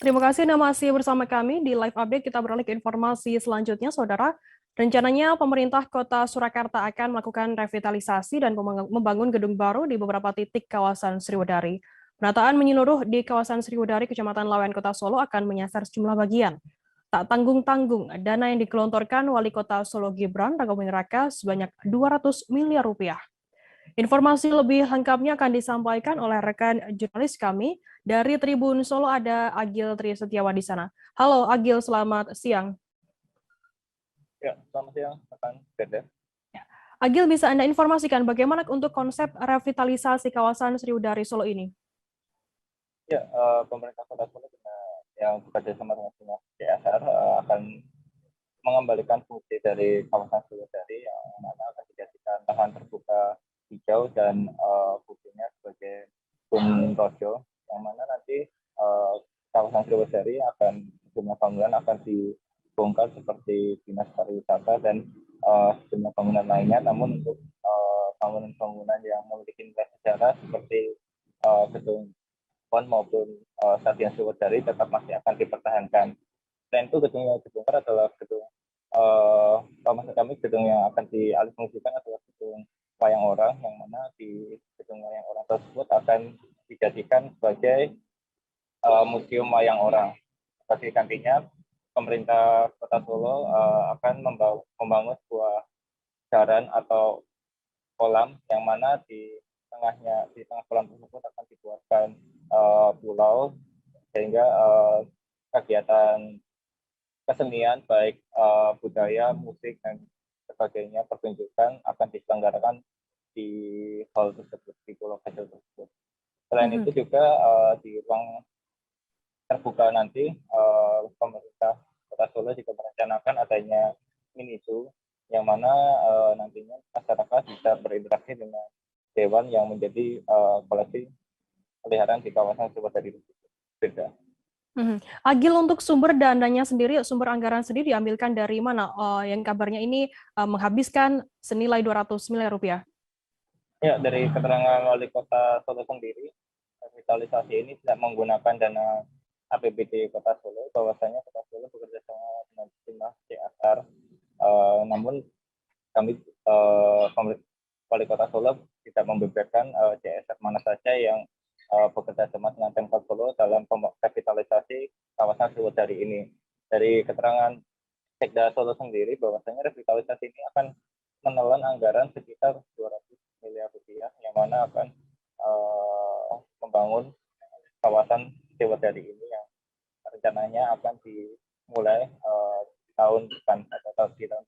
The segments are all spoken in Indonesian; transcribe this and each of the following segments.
Terima kasih Anda masih bersama kami di live update. Kita beralih ke informasi selanjutnya, Saudara. Rencananya pemerintah Kota Surakarta akan melakukan revitalisasi dan membangun gedung baru di beberapa titik kawasan Sriwedari. Penataan menyeluruh di kawasan Sriwedari, Kecamatan Lawean, Kota Solo akan menyasar sejumlah bagian. Tak tanggung-tanggung, dana yang digelontorkan Wali Kota Solo Gibran Rakabuming Raka sebanyak 200 miliar rupiah. Informasi lebih lengkapnya akan disampaikan oleh rekan jurnalis kami dari Tribun Solo, ada Agil Tri Setiawan di sana. Halo Agil, selamat siang. Ya, selamat siang, rekan Beda. Agil, bisa Anda informasikan bagaimana untuk konsep revitalisasi kawasan Sriwedari Solo ini? Ya, pemerintah Kota Solo yang bekerja sama dengan Dinas CSR akan mengembalikan fungsi dari kawasan Sriwedari yang mana akan dijadikan lahan terbuka hijau dan fungsinya sebagai Gun Rojo, yang mana nanti kawasan Sriwedari akan sejumlah bangunan akan dibongkar seperti Dinas Pariwisata dan sejumlah bangunan lainnya. Namun untuk bangunan-bangunan yang memiliki nilai sejarah seperti gedung PON maupun Stadion Sriwedari tetap masih akan dipertahankan. Selain itu, gedung yang dibongkar adalah gedung maksud kami gedung yang akan dialihfungsikan adalah gedung wayang orang, yang mana di gedung wayang orang tersebut akan dijadikan sebagai museum wayang orang. Sebagai gantinya, pemerintah Kota Solo akan membangun sebuah jaran atau kolam, yang mana di tengah kolam tersebut akan dibuatkan pulau, sehingga kegiatan kesenian baik budaya, musik dan sebagainya, pertunjukan akan diselenggarakan di hall tersebut, di pulau kecil tersebut. Selain itu juga di ruang terbuka nanti pemerintah Kota Solo juga merencanakan adanya mini zoo, yang mana nantinya masyarakat bisa berinteraksi dengan hewan yang menjadi koleksi peliharaan di kawasan Sriwedari Beda. Agil, untuk sumber dananya sendiri, sumber anggaran sendiri diambilkan dari mana? Yang kabarnya ini menghabiskan senilai 200 miliar rupiah. Ya, dari keterangan Wali Kota Solo sendiri, revitalisasi ini tidak menggunakan dana APBD Kota Solo, bahwasanya Kota Solo bekerja sama dengan Dinas CSR. Namun kami Wali Kota Solo tidak membeberkan CSR mana saja yang bekerja sama dengan Pemkot Solo dalam revitalisasi kawasan Sriwedari ini. Dari keterangan Sekda Solo sendiri, bahwasanya revitalisasi ini akan menelan anggaran sekitar 200 miliar rupiah, yang mana akan membangun kawasan Sriwedari ini yang rencananya akan dimulai tahun depan atau di tahun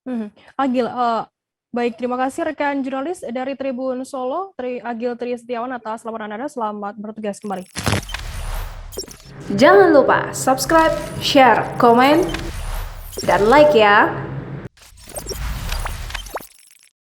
2021. Agil, baik, terima kasih rekan jurnalis dari Tribun Solo, Agil Tri Setiawan atas laporan Anda. Selamat bertugas kembali. Jangan lupa subscribe, share, komen, dan like ya.